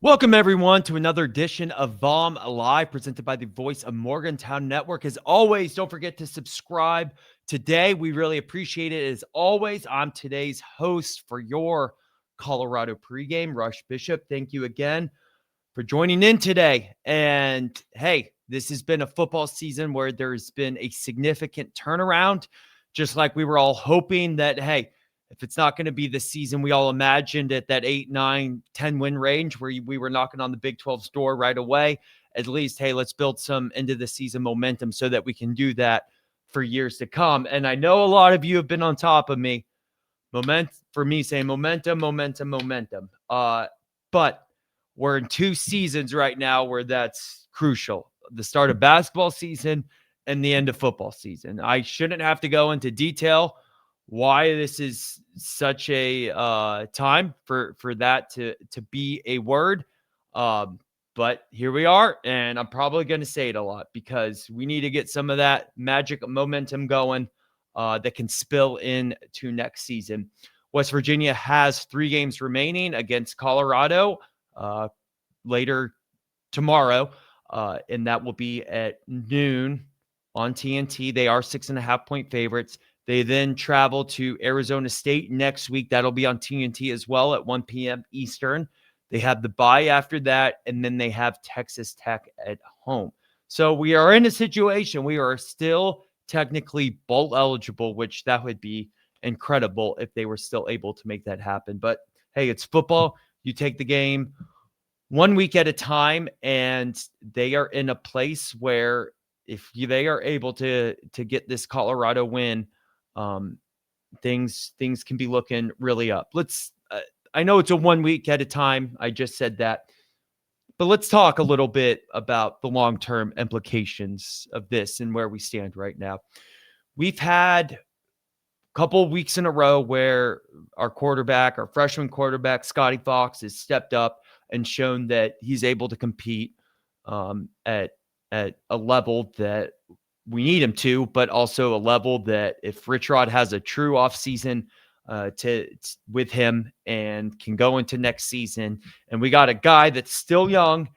Welcome, everyone, to another edition of VOM Live, presented by the Voice of Morgantown Network. As always, don't forget to subscribe. Today, we really appreciate it. As always, I'm today's host for your Colorado pregame, Rush Bishop. Thank you again for joining in today. And hey, this has been a football season where there's been a significant turnaround, just like we were all hoping that, hey, if it's not going to be the season we all imagined at that 8, 9, 10 win range where we were knocking on the Big 12's door right away, at least, hey, let's build some end of the season momentum so that we can do that for years to come. And I know a lot of you have been on top of me. Saying momentum, momentum, momentum. But we're in two seasons right now where that's crucial. The start of basketball season and the end of football season. I shouldn't have to go into detail why this is such a time for that to be a word. But here we are, and I'm probably going to say it a lot because we need to get some of that magic momentum going that can spill into next season. West Virginia has 3 games remaining against Colorado later tomorrow, and that will be at noon on TNT. They are 6.5-point favorites. They then travel to Arizona State next week. That'll be on TNT as well at 1 p.m. Eastern. They have the bye after that, and then they have Texas Tech at home. So we are in a situation. We are still technically bowl eligible, which that would be incredible if they were still able to make that happen. But hey, it's football. You take the game 1 week at a time, and they are in a place where if they are able to get this Colorado win, things can be looking really up. I know it's a 1 week at a time. I just said that, but let's talk a little bit about the long-term implications of this and where we stand right now. We've had a couple of weeks in a row where our freshman quarterback, Scotty Fox, has stepped up and shown that he's able to compete at a level that we need him to, but also a level that if Rich Rod has a true offseason with him and can go into next season, and we got a guy that's still young,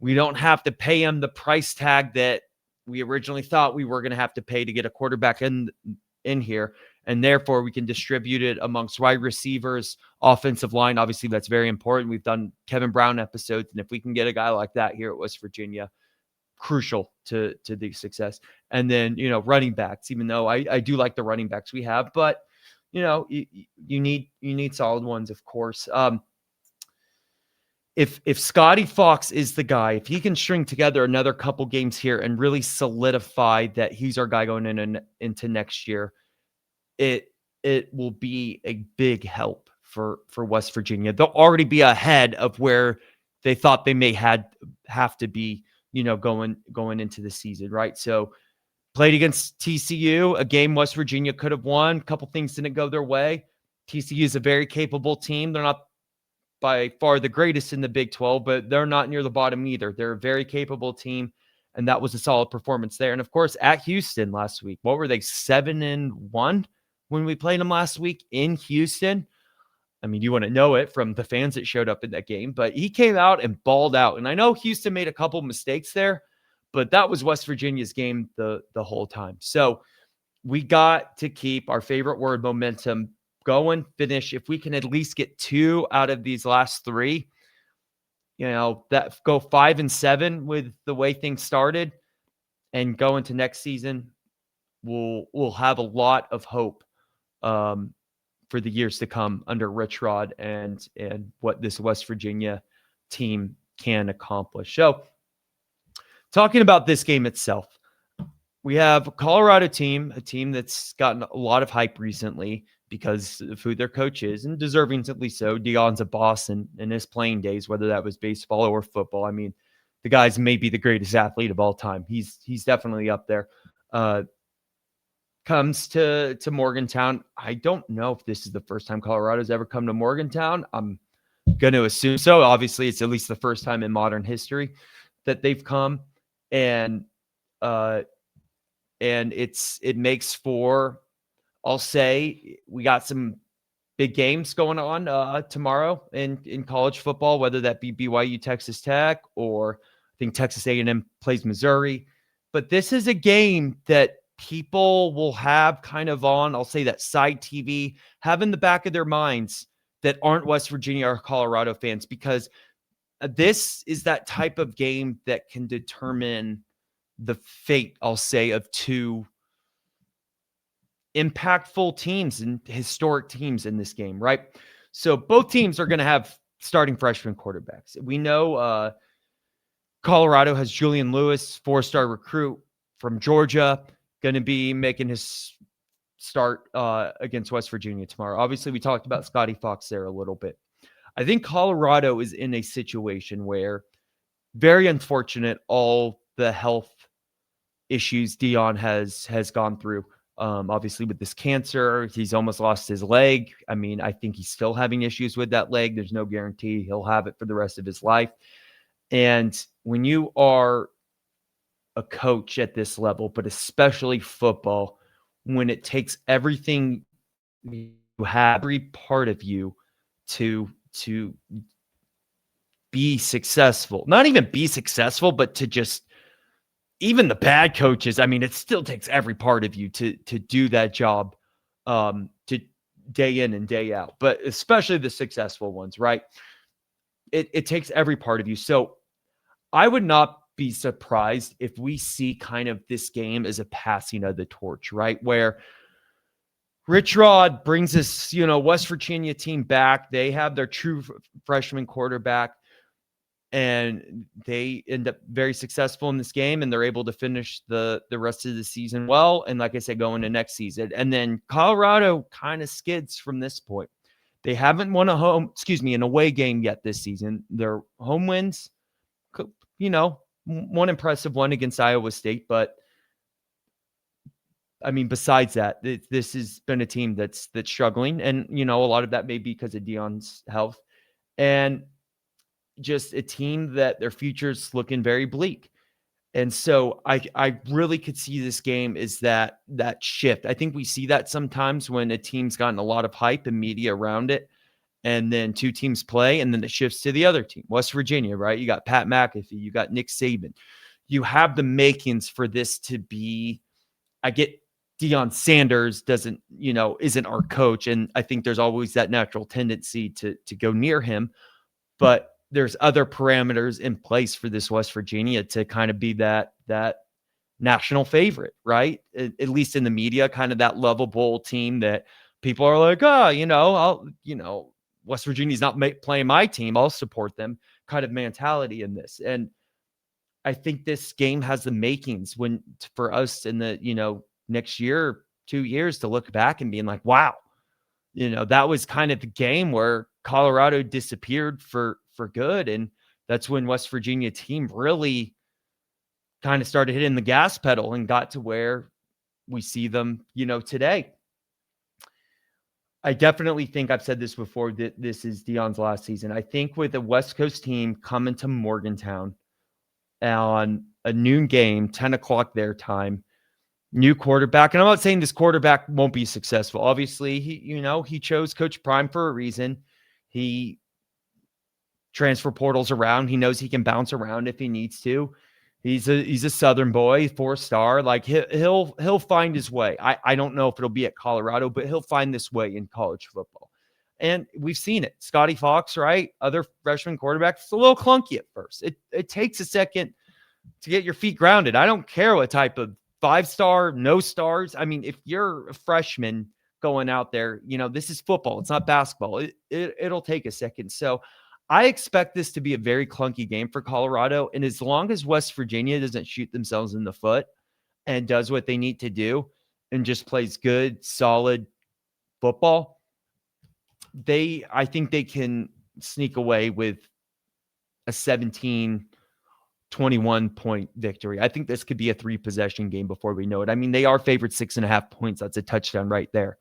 we don't have to pay him the price tag that we originally thought we were going to have to pay to get a quarterback in here. And therefore, we can distribute it amongst wide receivers, offensive line. Obviously, that's very important. We've done Kevin Brown episodes, and if we can get a guy like that here at West Virginia, crucial to the success. And then, running backs, even though I do like the running backs we have, but, you need solid ones, of course. If Scotty Fox is the guy, if he can string together another couple games here and really solidify that he's our guy going into next year, it will be a big help for West Virginia. They'll already be ahead of where they thought they may have to be, going into the season, right? So played against TCU, a game West Virginia could have won. A couple things didn't go their way. TCU is a very capable team. They're not by far the greatest in the Big 12, but they're not near the bottom either. They're a very capable team, and that was a solid performance there. And of course, at Houston last week, what were they, 7-1 when we played them last week in Houston? I mean, you want to know it from the fans that showed up in that game, but he came out and balled out. And I know Houston made a couple mistakes there, but that was West Virginia's game the whole time. So we got to keep our favorite word, momentum, going, finish. If we can at least get 2 out of these last 3, that go 5-7 with the way things started and go into next season, we'll have a lot of hope for the years to come under Rich Rod and what this West Virginia team can accomplish. So talking about this game itself, we have a Colorado team, a team that's gotten a lot of hype recently because of who their coach is, and deservingly so. Deion's a boss in his playing days, whether that was baseball or football. I mean, the guy's maybe the greatest athlete of all time. He's definitely up there. Comes to Morgantown. I don't know if this is the first time Colorado's ever come to Morgantown. I'm going to assume so. Obviously, it's at least the first time in modern history that they've come, and it makes for, I'll say, we got some big games going on tomorrow in college football, whether that be BYU, Texas Tech, or I think Texas A&M plays Missouri. But this is a game that people will have kind of on, I'll say that side TV, have in the back of their minds that aren't West Virginia or Colorado fans, because this is that type of game that can determine the fate, I'll say, of two impactful teams and historic teams in this game, right? So both teams are going to have starting freshman quarterbacks. We know Colorado has Julian Lewis, 4-star recruit from Georgia, going to be making his start against West Virginia tomorrow. Obviously, we talked about Scotty Fox there a little bit. I think Colorado is in a situation where, very unfortunate, all the health issues Dion has gone through. Obviously, with this cancer, he's almost lost his leg. I mean, I think he's still having issues with that leg. There's no guarantee he'll have it for the rest of his life. And when you are a coach at this level, but especially football, when it takes everything you have, every part of you to be successful, not even be successful, but to just, even the bad coaches, I mean, it still takes every part of you to do that job, to day in and day out, but especially the successful ones, right? It takes every part of you. So I would not be surprised if we see kind of this game as a passing of the torch, right? Where Rich Rod brings this, West Virginia team back. They have their true freshman quarterback, and they end up very successful in this game, and they're able to finish the rest of the season well. And like I said, going to next season. And then Colorado kind of skids from this point. They haven't won an away game yet this season. Their home wins, one impressive one against Iowa State. But I mean, besides that, this has been a team that's struggling. And, a lot of that may be because of Dion's health. And just a team that their future's looking very bleak. And so I really could see this game is that shift. I think we see that sometimes when a team's gotten a lot of hype and media around it, and then two teams play, and then it shifts to the other team. West Virginia, right? You got Pat McAfee, you got Nick Saban. You have the makings for this to be, I get Deion Sanders isn't our coach. And I think there's always that natural tendency to go near him. But there's other parameters in place for this West Virginia to kind of be that national favorite, right? At least in the media, kind of that lovable team that people are like, West Virginia's not playing my team, I'll support them kind of mentality in this. And I think this game has the makings for us in the, next year, 2 years to look back and being like, wow, that was kind of the game where Colorado disappeared for good. And that's when West Virginia team really kind of started hitting the gas pedal and got to where we see them, today. I definitely think I've said this before, that this is Deion's last season. I think with a West Coast team coming to Morgantown on a noon game, 10 o'clock their time, new quarterback. And I'm not saying this quarterback won't be successful. Obviously, he chose Coach Prime for a reason. He transfer portals around. He knows he can bounce around if he needs to. He's a Southern boy, 4-star. Like he'll find his way. I don't know if it'll be at Colorado, but he'll find this way in college football. And we've seen it. Scotty Fox, right? Other freshman quarterbacks, it's a little clunky at first. It takes a second to get your feet grounded. I don't care what type of 5-star, no stars. I mean, if you're a freshman going out there, this is football. It's not basketball. It'll take a second. So I expect this to be a very clunky game for Colorado. And as long as West Virginia doesn't shoot themselves in the foot and does what they need to do and just plays good, solid football, I think they can sneak away with a 17-21 point victory. I think this could be a 3-possession game before we know it. I mean, they are favored 6.5 points. That's a touchdown right there.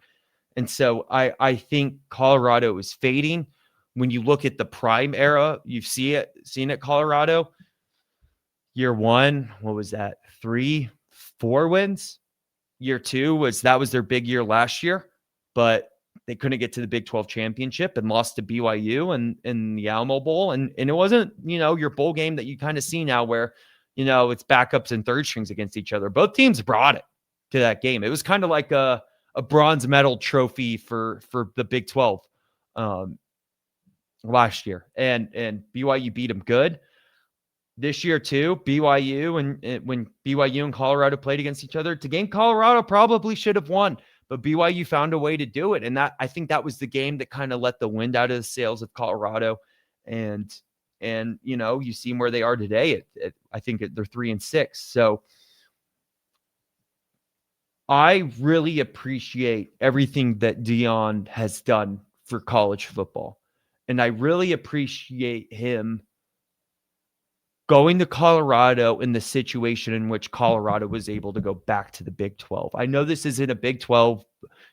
And so I think Colorado is fading. When you look at the prime era, you've seen it, Colorado. Year one, what was that? 3-4 wins. Year two was their big year last year. But they couldn't get to the Big 12 championship and lost to BYU and in the Alamo Bowl. And it wasn't, your bowl game that you kind of see now where, it's backups and third strings against each other. Both teams brought it to that game. It was kind of like a bronze medal trophy for the Big 12 last year. And BYU beat them good. This year too, BYU and when BYU and Colorado played against each other, it's a game Colorado probably should have won, but BYU found a way to do it. And I think that was the game that kind of let the wind out of the sails of Colorado. And you see where they are today. I think they're 3-6. So I really appreciate everything that Deion has done for college football. And I really appreciate him going to Colorado in the situation in which Colorado was able to go back to the Big 12. I know this isn't a Big 12,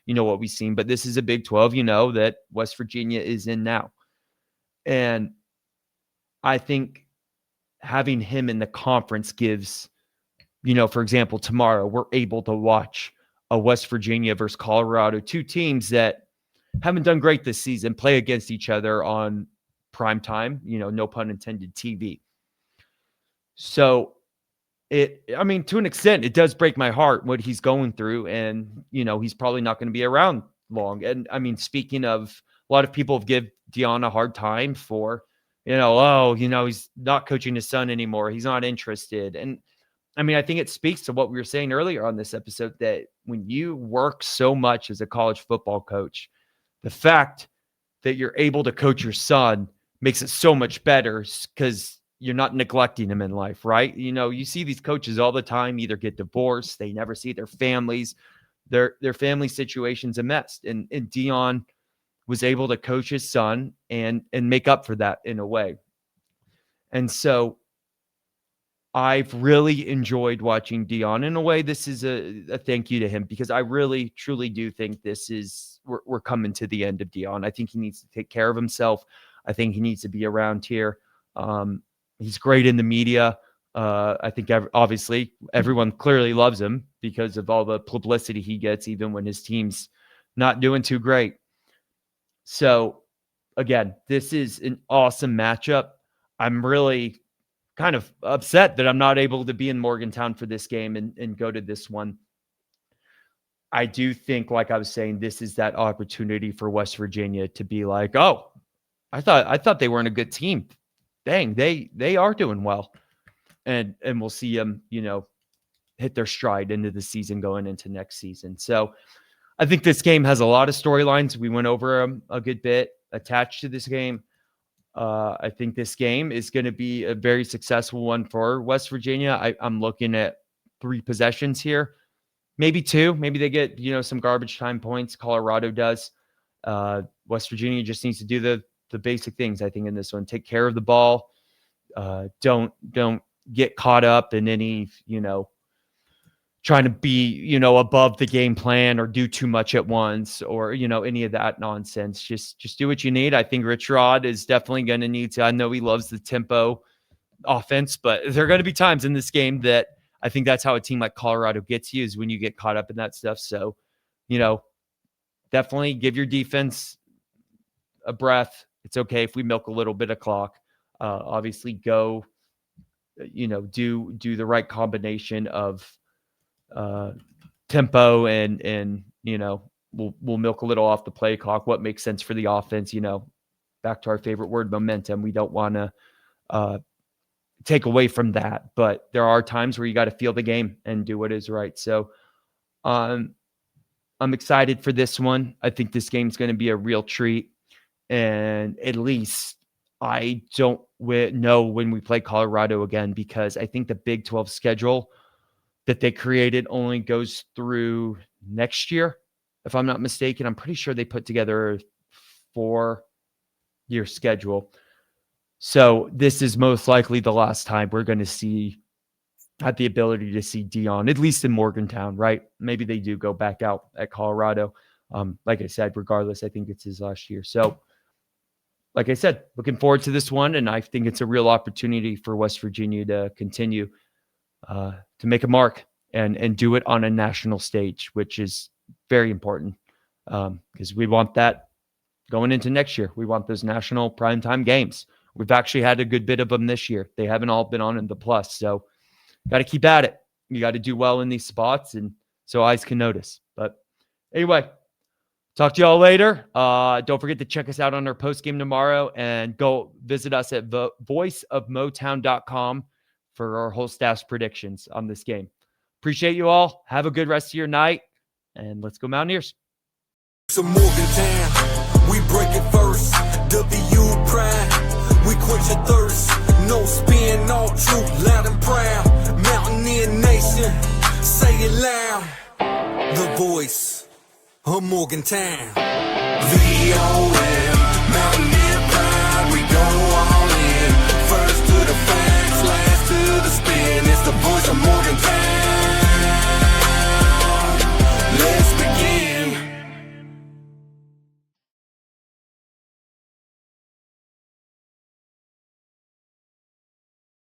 what we've seen, but this is a Big 12, that West Virginia is in now. And I think having him in the conference gives, for example, tomorrow we're able to watch a West Virginia versus Colorado, two teams that haven't done great this season, play against each other on prime time, no pun intended, TV. So to an extent, it does break my heart what he's going through. And, he's probably not going to be around long. And speaking of, a lot of people give Deion a hard time for, he's not coaching his son anymore. He's not interested. And I think it speaks to what we were saying earlier on this episode, that when you work so much as a college football coach, the fact that you're able to coach your son makes it so much better because you're not neglecting them in life, right? You see these coaches all the time either get divorced, they never see their families, their family situation's a mess. And Deion was able to coach his son and make up for that in a way. And so I've really enjoyed watching Deion. In a way, this is a thank you to him, because I really, truly do think we're coming to the end of Deion. I think he needs to take care of himself. I think he needs to be around here. He's great in the media. I think obviously everyone clearly loves him because of all the publicity he gets, even when his team's not doing too great. So again, this is an awesome matchup. I'm really kind of upset that I'm not able to be in Morgantown for this game and go to this one. I do think, like I was saying, this is that opportunity for West Virginia to be like, oh, I thought they weren't a good team. Dang, they are doing well. And we'll see them, hit their stride into the season going into next season. So I think this game has a lot of storylines. We went over a good bit attached to this game. I think this game is going to be a very successful one for West Virginia. I'm looking at 3 possessions here, maybe 2. Maybe they get, some garbage time points. Colorado does. West Virginia just needs to do the basic things, I think, in this one. Take care of the ball. Don't get caught up in any, trying to be, above the game plan or do too much at once or, any of that nonsense. Just do what you need. I think Rich Rod is definitely going to need to. I know he loves the tempo offense, but there are going to be times in this game that I think that's how a team like Colorado gets you, is when you get caught up in that stuff. So, definitely give your defense a breath. It's okay if we milk a little bit of clock. Obviously go, do the right combination of tempo and we'll milk a little off the play clock. What makes sense for the offense, back to our favorite word, momentum. We don't want to take away from that, but there are times where you got to feel the game and do what is right. So I'm excited for this one. I think this game's going to be a real treat. And at least I don't know when we play Colorado again, because I think the Big 12 schedule that they created only goes through next year. If I'm not mistaken, I'm pretty sure they put together a 4-year schedule. So this is most likely the last time we're going to have the ability to see Deion, at least in Morgantown, right? Maybe they do go back out at Colorado. Like I said, regardless, I think it's his last year. So like I said, looking forward to this one. And I think it's a real opportunity for West Virginia to continue to make a mark and do it on a national stage, which is very important. because we want that going into next year. We want those national primetime games. We've actually had a good bit of them this year. They haven't all been on in the plus. So got to keep at it. You got to do well in these spots and so eyes can notice. But anyway, talk to y'all later. Don't forget to check us out on our post game tomorrow and go visit us at voiceofmotown.com for our whole staff's predictions on this game. Appreciate you all. Have a good rest of your night and let's go Mountaineers. Some Morgantown, we break it first. WVU pride, we quench your thirst. No spin, all truth, loud and proud. Mountaineer nation, say it loud. The voice of Morgantown. VOA.